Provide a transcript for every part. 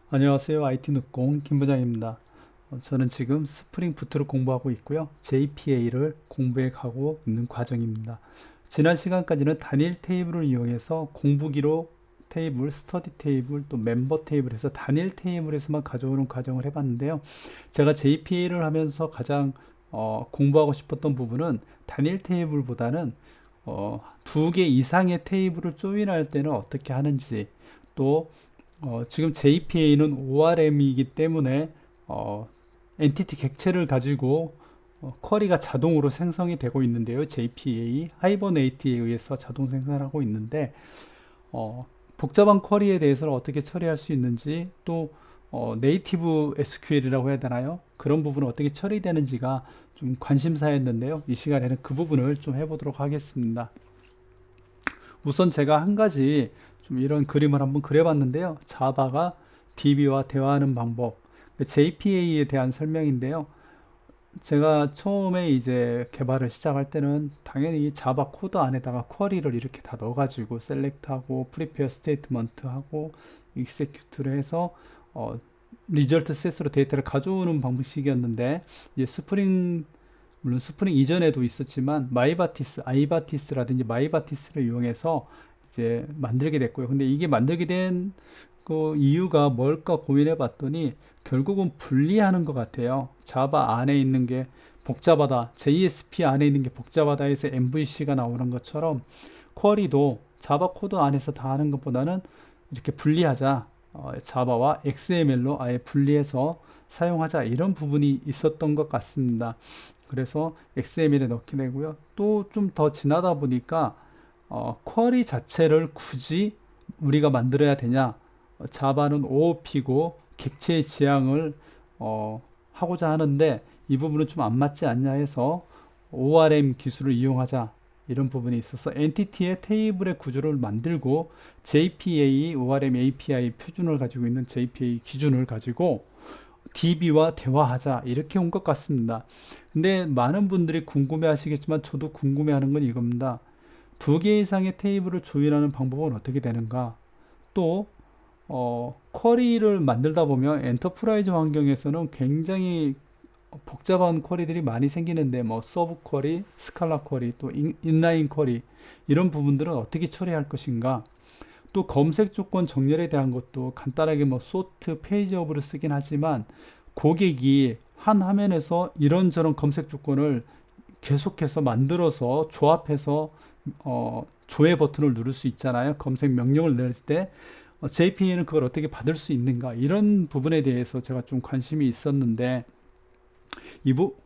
안녕하세요. IT 늦공 김 부장입니다. 저는 지금 스프링 부트를 공부하고 있고요. JPA를 공부해 가고 있는 과정입니다. 지난 시간까지는 단일 테이블을 이용해서 공부기록 테이블, 스터디 테이블, 또 멤버 테이블에서 단일 테이블에서만 가져오는 과정을 해봤는데요. 제가 JPA를 하면서 가장 공부하고 싶었던 부분은 단일 테이블보다는 두 개 이상의 테이블을 조인할 때는 어떻게 하는지, 또 지금 JPA는 ORM이기 때문에 엔티티 객체를 가지고 쿼리가 자동으로 생성이 되고 있는데요. JPA 하이버네이트에 의해서 자동 생성하고 있는데 복잡한 쿼리에 대해서는 어떻게 처리할 수 있는지, 또 네이티브 SQL이라고 해야 되나요? 그런 부분은 어떻게 처리되는지가 좀 관심사였는데요. 이 시간에는 그 부분을 좀 해보도록 하겠습니다. 우선 제가 한 가지 좀 이런 그림을 한번 그려봤는데요. 자바가 DB와 대화하는 방법, JPA에 대한 설명인데요. 제가 처음에 이제 개발을 시작할 때는 당연히 자바 코드 안에다가 쿼리를 이렇게 다 넣어가지고 셀렉트하고 프리페어 스테이트먼트하고 익세큐트를 해서 어, 리절트 셋으로 데이터를 가져오는 방식이었는데, 이제 스프링, 물론 스프링 이전에도 있었지만 마이바티스, 아이바티스라든지 마이바티스를 이용해서 이제 만들게 됐고요. 근데 이게 만들게 된 그 이유가 뭘까 고민해 봤더니 결국은 분리하는 것 같아요. 자바 안에 있는 게 복잡하다, JSP 안에 있는 게 복잡하다 해서 MVC가 나오는 것처럼 쿼리도 자바 코드 안에서 다 하는 것보다는 이렇게 분리하자. 자바와 XML로 아예 분리해서 사용하자, 이런 부분이 있었던 것 같습니다. 그래서 XML에 넣게 되고요. 또 좀 더 지나다 보니까 쿼리 자체를 굳이 우리가 만들어야 되냐? 자바는 OOP고 객체의 지향을 하고자 하는데 이 부분은 좀 안 맞지 않냐 해서 ORM 기술을 이용하자, 이런 부분이 있어서 엔티티의 테이블의 구조를 만들고 JPA, ORM API 표준을 가지고 있는 JPA 기준을 가지고 DB와 대화하자, 이렇게 온 것 같습니다. 근데 많은 분들이 궁금해 하시겠지만 저도 궁금해 하는 건 이겁니다. 두 개 이상의 테이블을 조인하는 방법은 어떻게 되는가? 또 쿼리를 만들다 보면 엔터프라이즈 환경에서는 굉장히 복잡한 쿼리들이 많이 생기는데, 뭐 서브 쿼리, 스칼라 쿼리, 또 인라인 쿼리, 이런 부분들은 어떻게 처리할 것인가? 또 검색 조건 정렬에 대한 것도 간단하게 뭐 소트, 페이지업으로 쓰긴 하지만 고객이 한 화면에서 이런저런 검색 조건을 계속해서 만들어서 조합해서 조회 버튼을 누를 수 있잖아요. 검색 명령을 넣을 때 JPA는 그걸 어떻게 받을 수 있는가, 이런 부분에 대해서 제가 좀 관심이 있었는데,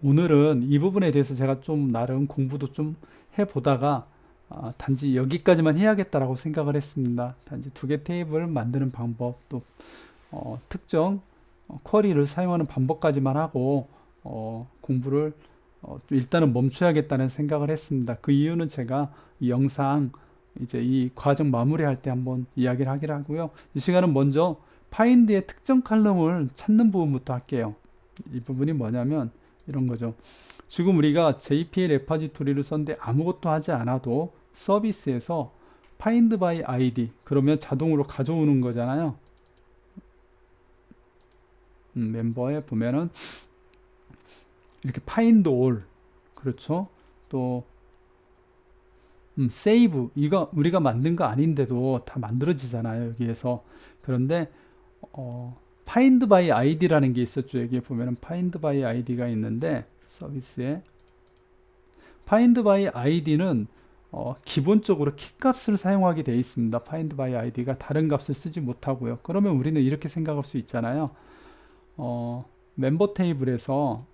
오늘은 이 부분에 대해서 제가 좀 나름 공부도 좀 해보다가 단지 여기까지만 해야겠다라고 생각을 했습니다. 단지 두 개 테이블 만드는 방법, 또 특정 쿼리를 사용하는 방법까지만 하고 공부를 일단은 멈춰야겠다는 생각을 했습니다. 그 이유는 제가 이 영상 이제 이 과정 마무리할 때 한번 이야기를 하기로 하고요. 이 시간은 먼저 파인드의 특정 칼럼을 찾는 부분부터 할게요. 이 부분이 뭐냐면 이런 거죠. 지금 우리가 JPL 레파지토리를 썼는데 아무것도 하지 않아도 서비스에서 find by id 그러면 자동으로 가져오는 거잖아요. 멤버에 보면은 이렇게 find all, 그렇죠. 또 save, 이거 우리가 만든 거 아닌데도 다 만들어지잖아요, 여기에서. 그런데 find by id라는 게 있었죠. 여기에 보면은 find by id가 있는데 서비스에 find by id는 기본적으로 키 값을 사용하게 되어 있습니다. find by id가 다른 값을 쓰지 못하고요. 그러면 우리는 이렇게 생각할 수 있잖아요. 멤버 테이블에서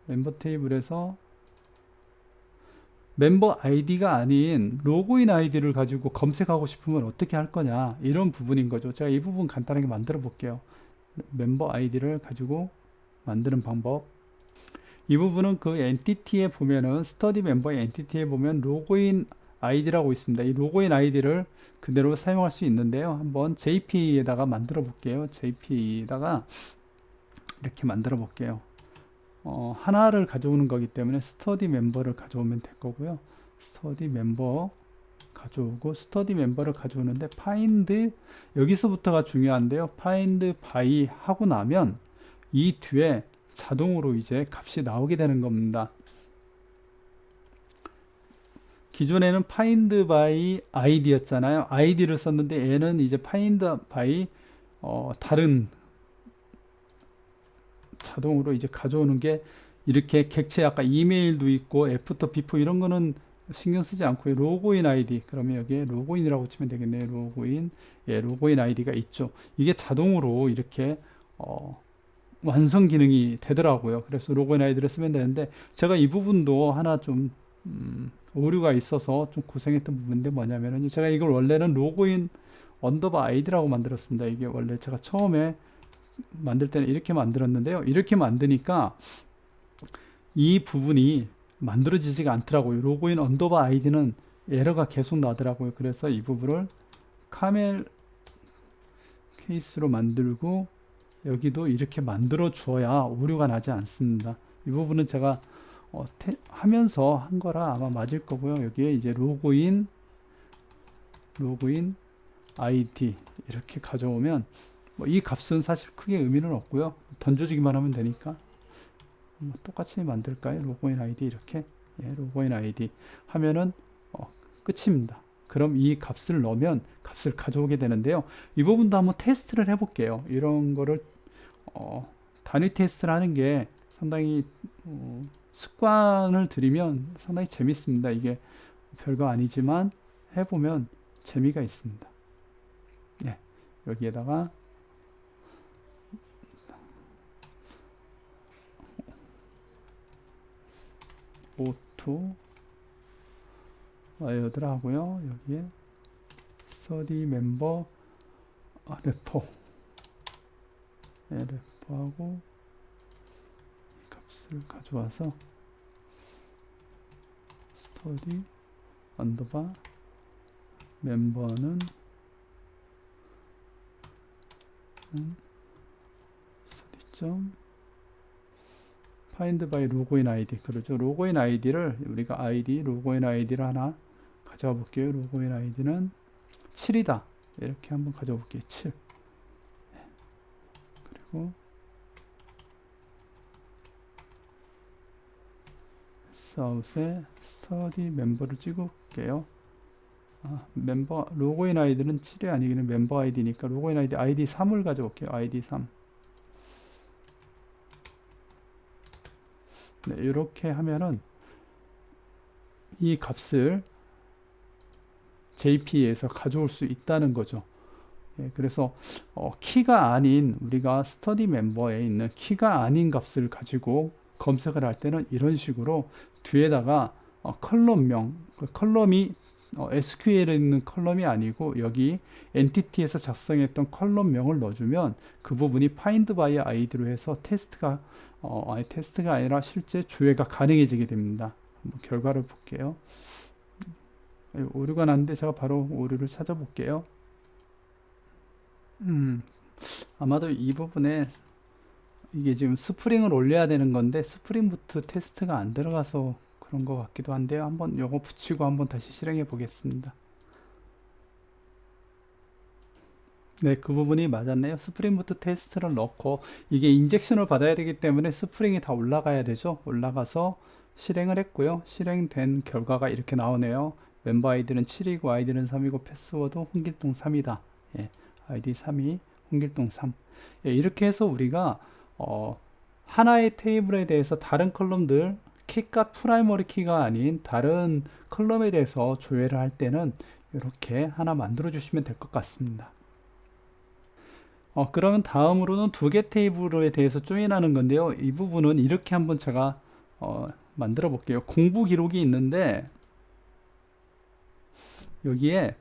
멤버 테이블에서 멤버 아이디가 아닌 로그인 아이디를 가지고 검색하고 싶으면 어떻게 할 거냐, 이런 부분인 거죠. 제가 이 부분 간단하게 만들어 볼게요. 멤버 아이디를 가지고 만드는 방법. 이 부분은 그 엔티티에 보면은 스터디 멤버의 엔티티에 보면 로그인 아이디라고 있습니다. 이 로그인 아이디를 그대로 사용할 수 있는데요. 한번 JPE에다가 만들어 볼게요. JPE에다가 이렇게 만들어 볼게요. 하나를 가져오는 거기 때문에 스터디 멤버를 가져오면 될 거고요. 스터디 멤버 가져오고 스터디 멤버를 가져오는데 find 여기서부터가 중요한데요. find by 하고 나면 이 뒤에 자동으로 이제 값이 나오게 되는 겁니다. 기존에는 find by id였잖아요. id를 썼는데 얘는 이제 find by 다른 자동으로 이제 가져오는 게 이렇게 객체 아까 이메일도 있고 애프터 비포 이런 거는 신경 쓰지 않고요. 로그인 아이디 그러면 여기에 로그인이라고 치면 되겠네요. 로그인 로그인 아이디가 있죠. 이게 자동으로 이렇게 완성 기능이 되더라고요. 그래서 로그인 아이디를 쓰면 되는데 제가 이 부분도 하나 좀 오류가 있어서 좀 고생했던 부분인데 뭐냐면은 제가 이걸 원래는 로그인 언더바 아이디라고 만들었습니다. 이게 원래 제가 처음에 만들 때는 이렇게 만들었는데요. 이렇게 만드니까 이 부분이 만들어지지가 않더라고요. 로그인 언더바 아이디는 에러가 계속 나더라고요. 그래서 이 부분을 카멜 케이스로 만들고 여기도 이렇게 만들어 주어야 오류가 나지 않습니다. 이 부분은 제가 하면서 한 거라 아마 맞을 거고요. 여기에 이제 로그인 아이디 이렇게 가져오면 이 값은 사실 크게 의미는 없고요. 던져주기만 하면 되니까 똑같이 만들까요? 로그인 아이디 이렇게 로그인 아이디 하면은 끝입니다. 그럼 이 값을 넣으면 값을 가져오게 되는데요. 이 부분도 한번 테스트를 해볼게요. 이런 거를 단위 테스트를 하는 게 상당히 습관을 들이면 상당히 재밌습니다. 이게 별거 아니지만 해보면 재미가 있습니다. 여기에다가 오토 와이어드를 하고요. 여기에 스터디 멤버 레포하고 이 값을 가져와서 스터디 언더바 멤버는 스터디 find by 로그인 아이디 그러죠. 로그인 아이디를 우리가 로그인 아이디를 하나 가져와 볼게요. 로그인 아이디는 7이다. 이렇게 한번 가져와 볼게요. 7. 그리고 사우스에 스터디 멤버를 찍을게요. 멤버 로그인 아이디는 7이 아니기는 멤버 아이디니까 로그인 아이디 3을 가져올게요. 아이디 3. 네, 이렇게 하면은 이 값을 JP에서 가져올 수 있다는 거죠. 그래서 키가 아닌 우리가 스터디 멤버에 있는 키가 아닌 값을 가지고 검색을 할 때는 이런 식으로 뒤에다가 컬럼명, 컬럼이 SQL에 있는 컬럼이 아니고 여기 엔티티에서 작성했던 컬럼명을 넣어주면 그 부분이 find by id로 해서 테스트가 아니라 실제 조회가 가능해지게 됩니다. 한번 결과를 볼게요. 오류가 났는데 제가 바로 오류를 찾아볼게요. 아마도 이 부분에 이게 지금 스프링을 올려야 되는 건데 스프링 부트 테스트가 안 들어가서 그런 것 같기도 한데요. 한번 요거 붙이고 한번 다시 실행해 보겠습니다. 네, 그 부분이 맞았네요. 스프링 부트 테스트를 넣고 이게 인젝션을 받아야 되기 때문에 스프링이 다 올라가야 되죠. 올라가서 실행을 했고요. 실행된 결과가 이렇게 나오네요. 멤버 아이디는 7이고 아이디는 3이고 패스워드 홍길동 3이다. 아이디 3이 홍길동 3. 이렇게 해서 우리가 하나의 테이블에 대해서 다른 컬럼들 키가 프라이머리 키가 아닌 다른 컬럼에 대해서 조회를 할 때는 이렇게 하나 만들어 주시면 될 것 같습니다. 그러면 다음으로는 두 개 테이블에 대해서 조인하는 건데요. 이 부분은 이렇게 한번 제가 만들어 볼게요. 공부 기록이 있는데 여기에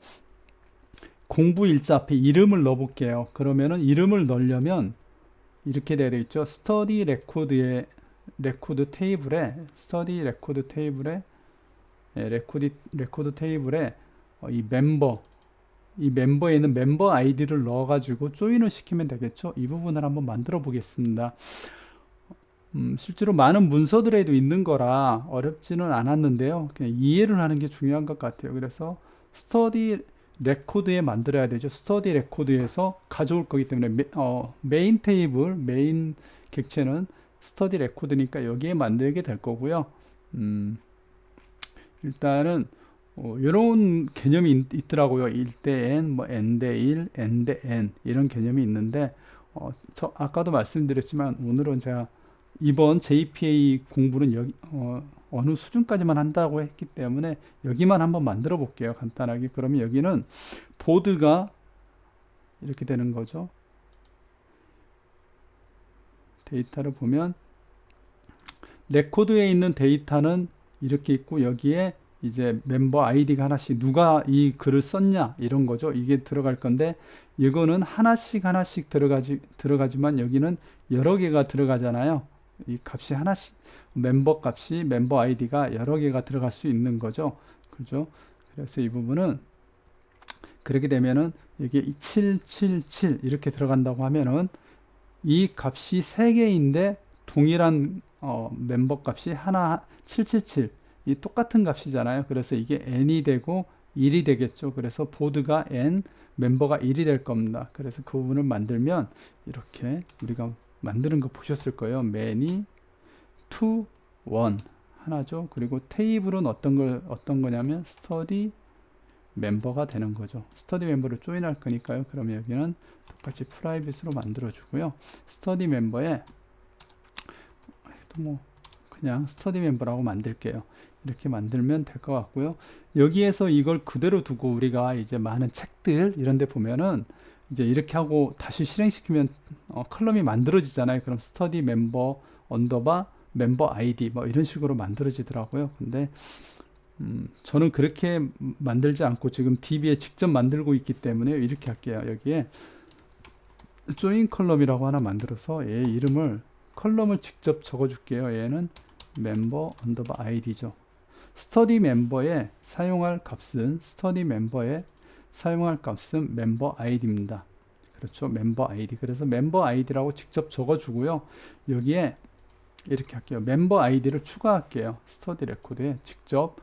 공부 일자 앞에 이름을 넣어 볼게요. 그러면은 이름을 넣으려면 이렇게 돼야 되겠죠. 스터디 레코드의 레코드 테이블에 스터디 레코드 테이블에 레코드 테이블에 이 멤버에 있는 멤버 아이디를 넣어 가지고 조인을 시키면 되겠죠. 이 부분을 한번 만들어 보겠습니다. 실제로 많은 문서들에도 있는 거라 어렵지는 않았는데요. 그냥 이해를 하는 게 중요한 것 같아요. 그래서 스터디 레코드에 만들어야 되죠. 스터디 레코드에서 가져올 거기 때문에 메인 테이블, 메인 객체는 스터디 레코드니까 여기에 만들게 될 거고요. 일단은 이런 개념이 있더라고요. 1대 n, 뭐 n대 1, n대 n 이런 개념이 있는데 저 아까도 말씀드렸지만 오늘은 제가 이번 JPA 공부는 여기 어느 수준까지만 한다고 했기 때문에 여기만 한번 만들어 볼게요. 간단하게. 그러면 여기는 보드가 이렇게 되는 거죠. 데이터를 보면 레코드에 있는 데이터는 이렇게 있고 여기에 이제 멤버 아이디가 하나씩 누가 이 글을 썼냐 이런 거죠. 이게 들어갈 건데 이거는 하나씩 들어가지만 여기는 여러 개가 들어가잖아요. 이 값이 하나씩 멤버 값이 멤버 아이디가 여러 개가 들어갈 수 있는 거죠. 그죠? 그래서 이 부분은 그렇게 되면은 이게 777 이렇게 들어간다고 하면은 이 값이 3개인데 동일한 멤버 값이 하나 777 이 똑같은 값이잖아요. 그래서 이게 n이 되고 1이 되겠죠. 그래서 보드가 n, 멤버가 1이 될 겁니다. 그래서 그 부분을 만들면 이렇게 우리가 만드는 거 보셨을 거예요. many to one 하나죠. 그리고 테이블은 어떤 거냐면 스터디 멤버가 되는 거죠. 스터디 멤버를 조인할 거니까요. 그러면 여기는 똑같이 프라이빗으로 만들어 주고요. 스터디 멤버에 또 뭐 그냥 스터디 멤버라고 만들게요. 이렇게 만들면 될 것 같고요. 여기에서 이걸 그대로 두고 우리가 이제 많은 책들 이런 데 보면은 이제 이렇게 하고 다시 실행시키면 컬럼이 만들어지잖아요. 그럼 스터디 멤버 언더바 멤버 아이디 뭐 이런 식으로 만들어지더라고요. 근데 저는 그렇게 만들지 않고 지금 DB에 직접 만들고 있기 때문에 이렇게 할게요. 여기에 조인 컬럼이라고 하나 만들어서 얘 이름을 컬럼을 직접 적어 줄게요. 얘는 멤버 언더바 아이디죠. 스터디 멤버에 사용할 값은 멤버 아이디입니다. 그렇죠. 멤버 아이디. 그래서 멤버 아이디라고 직접 적어 주고요. 여기에 이렇게 할게요. 멤버 아이디를 추가할게요. 스터디 레코드에 직접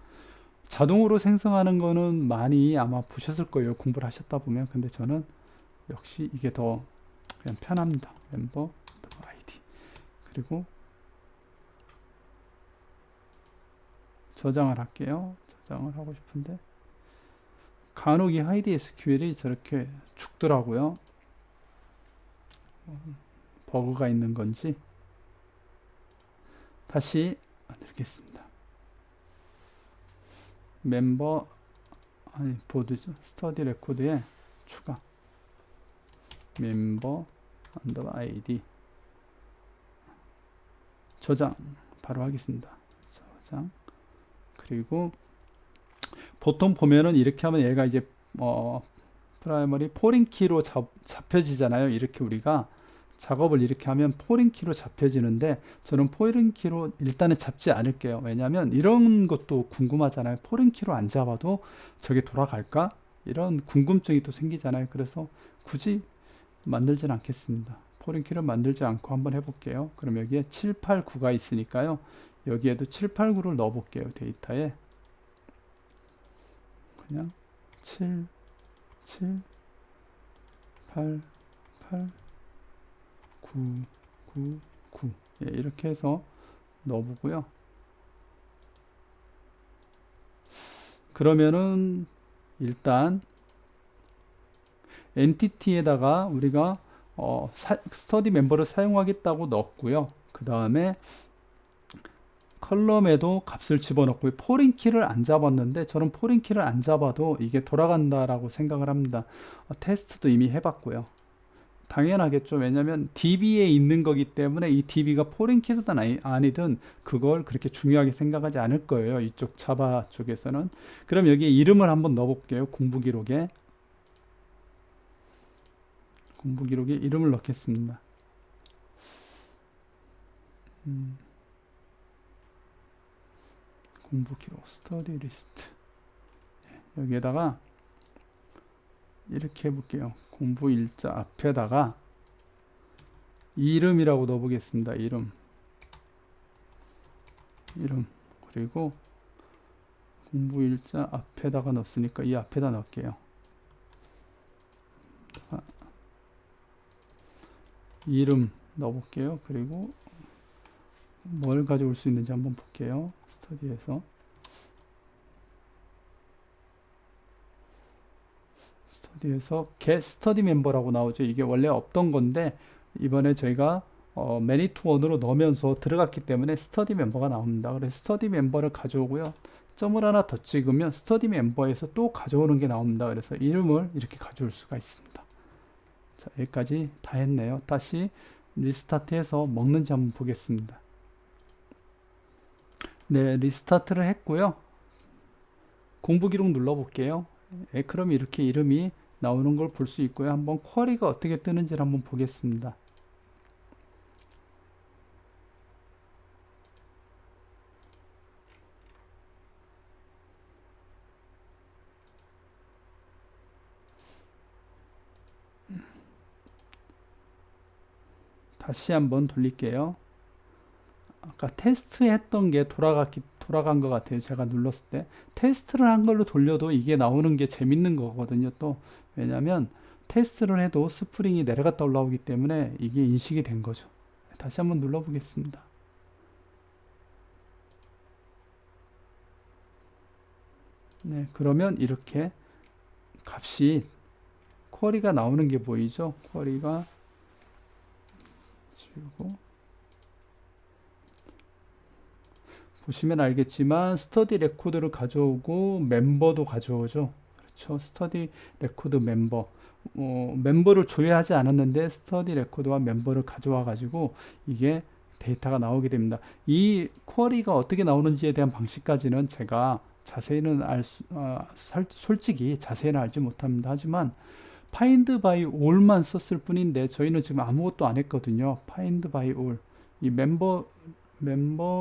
자동으로 생성하는 거는 많이 아마 보셨을 거예요. 공부를 하셨다 보면. 근데 저는 역시 이게 더 그냥 편합니다. 멤버 아이디. 그리고 저장을 할게요. 저장을 하고 싶은데 간혹 이 하이드 SQL이 저렇게 죽더라고요. 버그가 있는 건지 다시 만들겠습니다. 멤버 보드죠. 스터디 레코드에 추가 멤버 언더바 아이디 저장 바로 하겠습니다. 저장. 그리고 보통 보면은 이렇게 하면 얘가 이제 프라이머리 포린 키로 잡혀지잖아요. 이렇게 우리가 작업을 이렇게 하면 포린 키로 잡혀지는데 저는 포린 키로 일단은 잡지 않을게요. 왜냐하면 이런 것도 궁금하잖아요. 포린 키로 안 잡아도 저게 돌아갈까? 이런 궁금증이 또 생기잖아요. 그래서 굳이 만들진 않겠습니다. 포린 키를 만들지 않고 한번 해볼게요. 그럼 여기에 7, 8, 9가 있으니까요. 여기에도 7, 8, 9를 넣어 볼게요. 데이터에 그냥 7, 7, 8, 8, 9, 9, 9 예, 이렇게 해서 넣어보고요. 그러면은 일단 엔티티에다가 우리가 스터디 멤버를 사용하겠다고 넣었고요. 그 다음에 컬럼에도 값을 집어넣고 포린 키를 안 잡았는데 저는 포린 키를 안 잡아도 이게 돌아간다라고 생각을 합니다. 테스트도 이미 해봤고요. 당연하겠죠. 왜냐면 DB에 있는 거기 때문에 이 DB가 포린 키든 아니든 그걸 그렇게 중요하게 생각하지 않을 거예요. 이쪽 자바 쪽에서는. 그럼 여기에 이름을 한번 넣어볼게요. 공부 기록에 이름을 넣겠습니다. 공부 기록 스터디 리스트 여기에다가 이렇게 해볼게요. 공부 일자 앞에다가 이름이라고 넣어보겠습니다. 이름 그리고 공부 일자 앞에다가 넣었으니까 이 앞에다 넣을게요. 이름 넣어볼게요. 그리고 뭘 가져올 수 있는지 한번 볼게요. 스터디에서 get 스터디 멤버라고 나오죠. 이게 원래 없던 건데 이번에 저희가 many to one으로 넣으면서 들어갔기 때문에 스터디 멤버가 나옵니다. 그래서 스터디 멤버를 가져오고요. 점을 하나 더 찍으면 스터디 멤버에서 또 가져오는 게 나옵니다. 그래서 이름을 이렇게 가져올 수가 있습니다. 자, 여기까지 다 했네요. 다시 리스타트해서 먹는지 한번 보겠습니다. 네, 리스타트를 했고요. 공부 기록 눌러볼게요. 그럼 이렇게 이름이 나오는 걸 볼 수 있고요. 한번 쿼리가 어떻게 뜨는지를 한번 보겠습니다. 다시 한번 돌릴게요. 아까 테스트 했던 게 돌아간 것 같아요. 제가 눌렀을 때. 테스트를 한 걸로 돌려도 이게 나오는 게 재밌는 거거든요. 또, 왜냐면 테스트를 해도 스프링이 내려갔다 올라오기 때문에 이게 인식이 된 거죠. 다시 한번 눌러보겠습니다. 네, 그러면 이렇게 값이 쿼리가 나오는 게 보이죠? 쿼리가 지우고 보시면 알겠지만 스터디 레코드를 가져오고 멤버도 가져오죠. 그렇죠. 스터디 레코드 멤버. 멤버를 조회하지 않았는데 스터디 레코드와 멤버를 가져와 가지고 이게 데이터가 나오게 됩니다. 이 쿼리가 어떻게 나오는지에 대한 방식까지는 제가 자세히는 솔직히 자세히는 알지 못합니다. 하지만 find by all만 썼을 뿐인데 저희는 지금 아무것도 안 했거든요. find by all. 이 멤버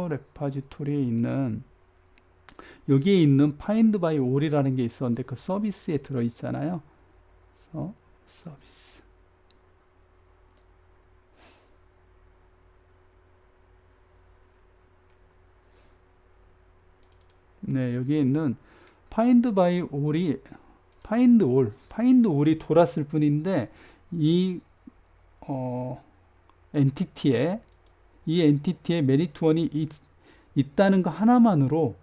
레파지토리에 있는 여기에 있는 find by all이라는 게 있었는데 그 서비스에 들어 있잖아요. 그래서 서비스. 네, 여기에 있는 find by all이 find all이 돌았을 뿐인데 이 엔티티에 이 엔티티에 many to one이 있다는 거 하나만으로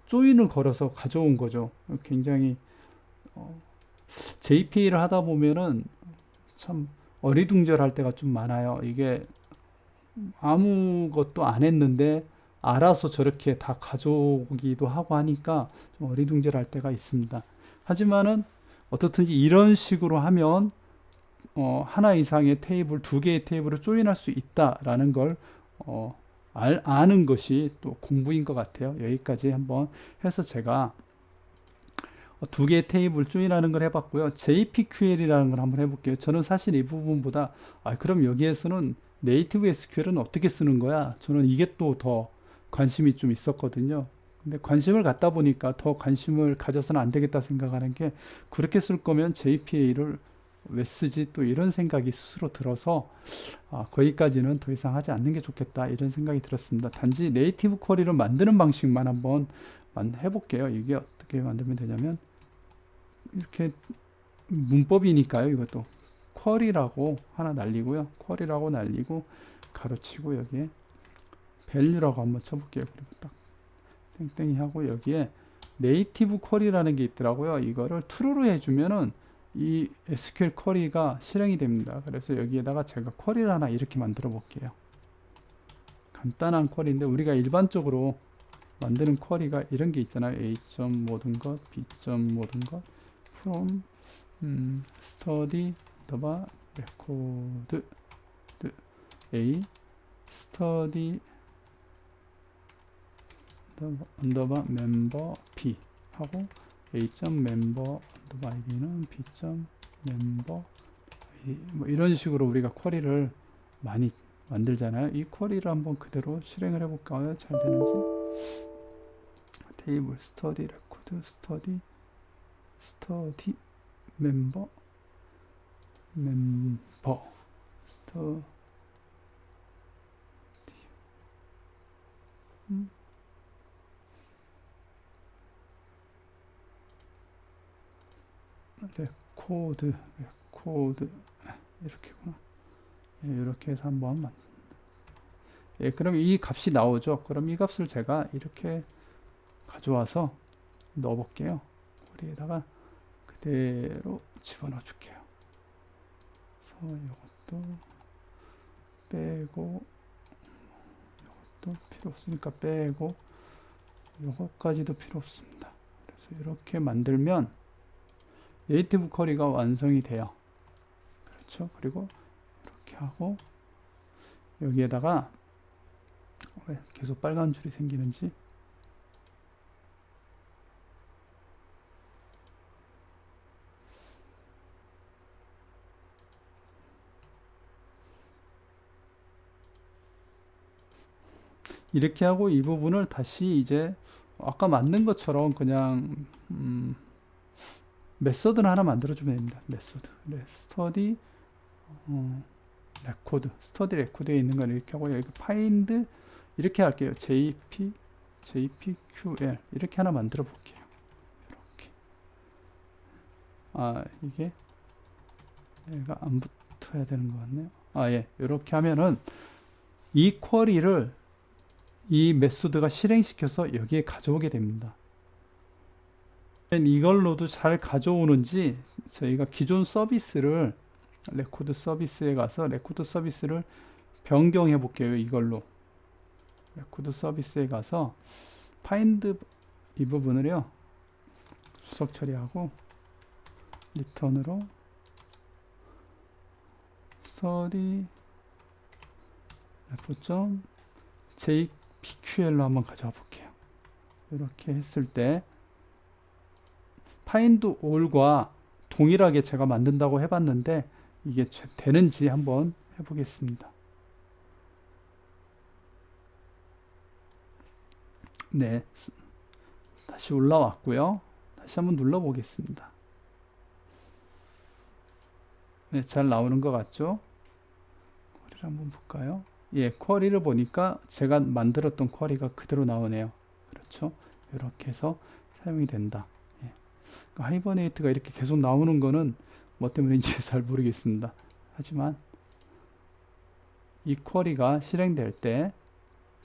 조인을 걸어서 가져온 거죠. 굉장히 JPA를 하다 보면은 참 어리둥절할 때가 좀 많아요. 이게 아무것도 안 했는데 알아서 저렇게 다 가져오기도 하고 하니까 좀 어리둥절할 때가 있습니다. 하지만은 어떻든지 이런 식으로 하면 하나 이상의 테이블, 두 개의 테이블을 조인할 수 있다라는 걸 아는 것이 또 공부인 것 같아요. 여기까지 한번 해서 제가 두 개의 테이블 조인하는 걸 해봤고요. JPQL이라는 걸 한번 해볼게요. 저는 사실 이 부분보다 그럼 여기에서는 네이티브 SQL은 어떻게 쓰는 거야? 저는 이게 또 더 관심이 좀 있었거든요. 근데 관심을 갖다 보니까 더 관심을 가져서는 안 되겠다 생각하는 게 그렇게 쓸 거면 JPA를 왜 쓰지? 또 이런 생각이 스스로 들어서 거기까지는 더 이상 하지 않는 게 좋겠다 이런 생각이 들었습니다. 단지 네이티브 쿼리를 만드는 방식만 한번 해볼게요. 이게 어떻게 만들면 되냐면 이렇게 문법이니까요. 이것도 쿼리라고 하나 날리고요. 쿼리라고 날리고 가로치고 여기에 value라고 한번 쳐볼게요. 그리고 딱 땡땡이 하고 여기에 네이티브 쿼리라는 게 있더라고요. 이거를 true로 해주면은 이 SQL 쿼리가 실행이 됩니다. 그래서 여기에다가 제가 쿼리를 하나 이렇게 만들어 볼게요. 간단한 쿼리인데 우리가 일반적으로 만드는 쿼리가 이런 게 있잖아요. A. 모든 것, B. 모든 것, from study record A study member B 하고 A. member id는 B. member 뭐 이런 식으로 우리가 쿼리를 많이 만들잖아요. 이 쿼리를 한번 그대로 실행을 해볼까요? 잘 되는지. 테이블 스터디 레코드 스터디 멤버 스터디 레코드 이렇게구나. 예, 이렇게 해서 한번 예, 그럼 이 값이 나오죠. 그럼 이 값을 제가 이렇게 가져와서 넣어 볼게요. 우리에다가 그대로 집어넣어 줄게요. 그래서 이것도 빼고, 이것도 필요 없으니까 빼고, 이것까지도 필요 없습니다. 그래서 이렇게 만들면 네이티브 쿼리가 완성이 돼요. 그렇죠. 그리고 이렇게 하고, 여기에다가 왜 계속 빨간 줄이 생기는지, 이렇게 하고 이 부분을 다시 이제 아까 만든 것처럼 그냥 메소드를 하나 만들어주면 됩니다. 메소드 스터디 레코드, 스터디 레코드에 있는 건 이렇게 하고, 여기 find 이렇게 할게요. jpql 이렇게 하나 만들어 볼게요. 이렇게. 이게 얘가 안 붙어야 되는 것 같네요. 예, 이렇게 하면은 이 쿼리를 이 메소드가 실행시켜서 여기에 가져오게 됩니다. 이걸로도 잘 가져오는지 저희가 기존 서비스를 레코드 서비스에 가서 레코드 서비스를 변경해 볼게요. 이걸로 레코드 서비스에 가서 find 이 부분을요 수석 처리하고 리턴으로 study jpql로 한번 가져와 볼게요. 이렇게 했을 때 find all과 동일하게 제가 만든다고 해봤는데 이게 되는지 한번 해보겠습니다. 네, 다시 올라왔고요. 다시 한번 눌러보겠습니다. 네, 잘 나오는 것 같죠? 쿼리를 한번 볼까요? 예, 쿼리를 보니까 제가 만들었던 쿼리가 그대로 나오네요. 그렇죠? 이렇게 해서 사용이 된다. 예. 하이버네이트가 이렇게 계속 나오는 거는 뭐 때문인지 잘 모르겠습니다. 하지만 이 쿼리가 실행될 때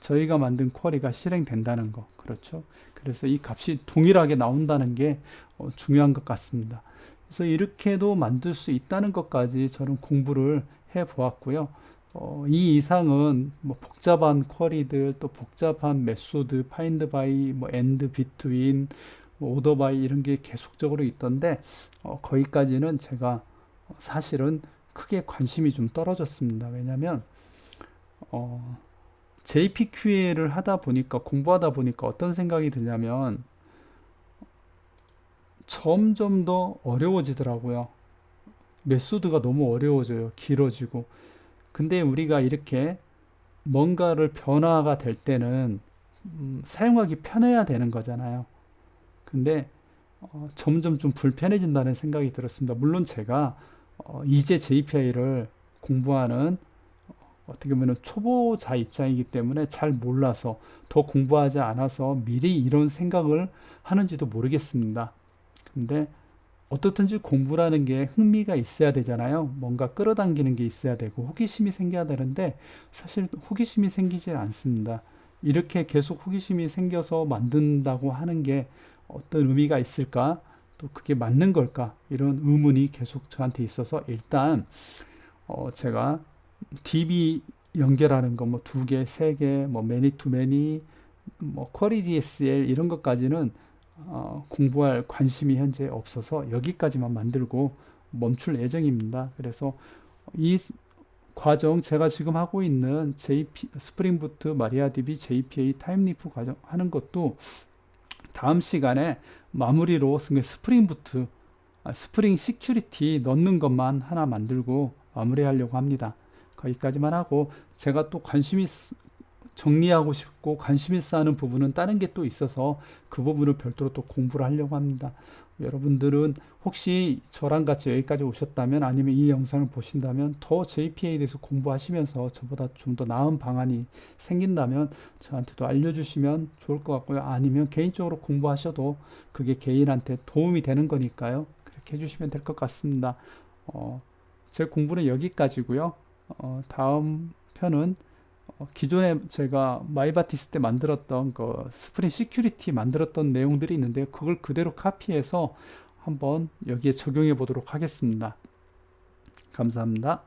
저희가 만든 쿼리가 실행된다는 거, 그렇죠? 그래서 이 값이 동일하게 나온다는 게 중요한 것 같습니다. 그래서 이렇게도 만들 수 있다는 것까지 저는 공부를 해 보았고요. 이 이상은 뭐 복잡한 쿼리들, 또 복잡한 메소드, find by, 뭐 end, between, 뭐 order by 이런 게 계속적으로 있던데 거기까지는 제가 사실은 크게 관심이 좀 떨어졌습니다. 왜냐하면 JPQL을 하다 보니까, 공부하다 보니까 어떤 생각이 드냐면 점점 더 어려워지더라고요. 메소드가 너무 어려워져요. 길어지고. 근데 우리가 이렇게 뭔가를 변화가 될 때는 사용하기 편해야 되는 거잖아요. 근데 점점 좀 불편해진다는 생각이 들었습니다. 물론 제가 이제 JPI를 공부하는 어떻게 보면 초보자 입장이기 때문에 잘 몰라서, 더 공부하지 않아서 미리 이런 생각을 하는지도 모르겠습니다. 근데 어떻든지 공부라는 게 흥미가 있어야 되잖아요. 뭔가 끌어당기는 게 있어야 되고 호기심이 생겨야 되는데 사실 호기심이 생기질 않습니다. 이렇게 계속 호기심이 생겨서 만든다고 하는 게 어떤 의미가 있을까? 또 그게 맞는 걸까? 이런 의문이 계속 저한테 있어서 일단 제가 DB 연결하는 거 뭐 2개, 3개, 뭐 many to many, 뭐 query DSL 이런 것까지는 공부할 관심이 현재 없어서 여기까지만 만들고 멈출 예정입니다. 그래서 이 과정, 제가 지금 하고 있는 스프링 부트, 마리아DB, JPA, 타임리프 과정 하는 것도 다음 시간에 마무리로 스프링 부트, 스프링 시큐리티 넣는 것만 하나 만들고 마무리하려고 합니다. 거기까지만 하고, 제가 또 관심이 정리하고 싶고 관심 있어 하는 부분은 다른 게 또 있어서 그 부분을 별도로 또 공부를 하려고 합니다. 여러분들은 혹시 저랑 같이 여기까지 오셨다면, 아니면 이 영상을 보신다면 더 JPA에 대해서 공부하시면서 저보다 좀 더 나은 방안이 생긴다면 저한테도 알려주시면 좋을 것 같고요. 아니면 개인적으로 공부하셔도 그게 개인한테 도움이 되는 거니까요. 이렇게 해주시면 될 것 같습니다. 제 공부는 여기까지고요. 다음 편은 기존에 제가 마이바티스 때 만들었던 그 스프링 시큐리티 만들었던 내용들이 있는데 그걸 그대로 카피해서 한번 여기에 적용해 보도록 하겠습니다. 감사합니다.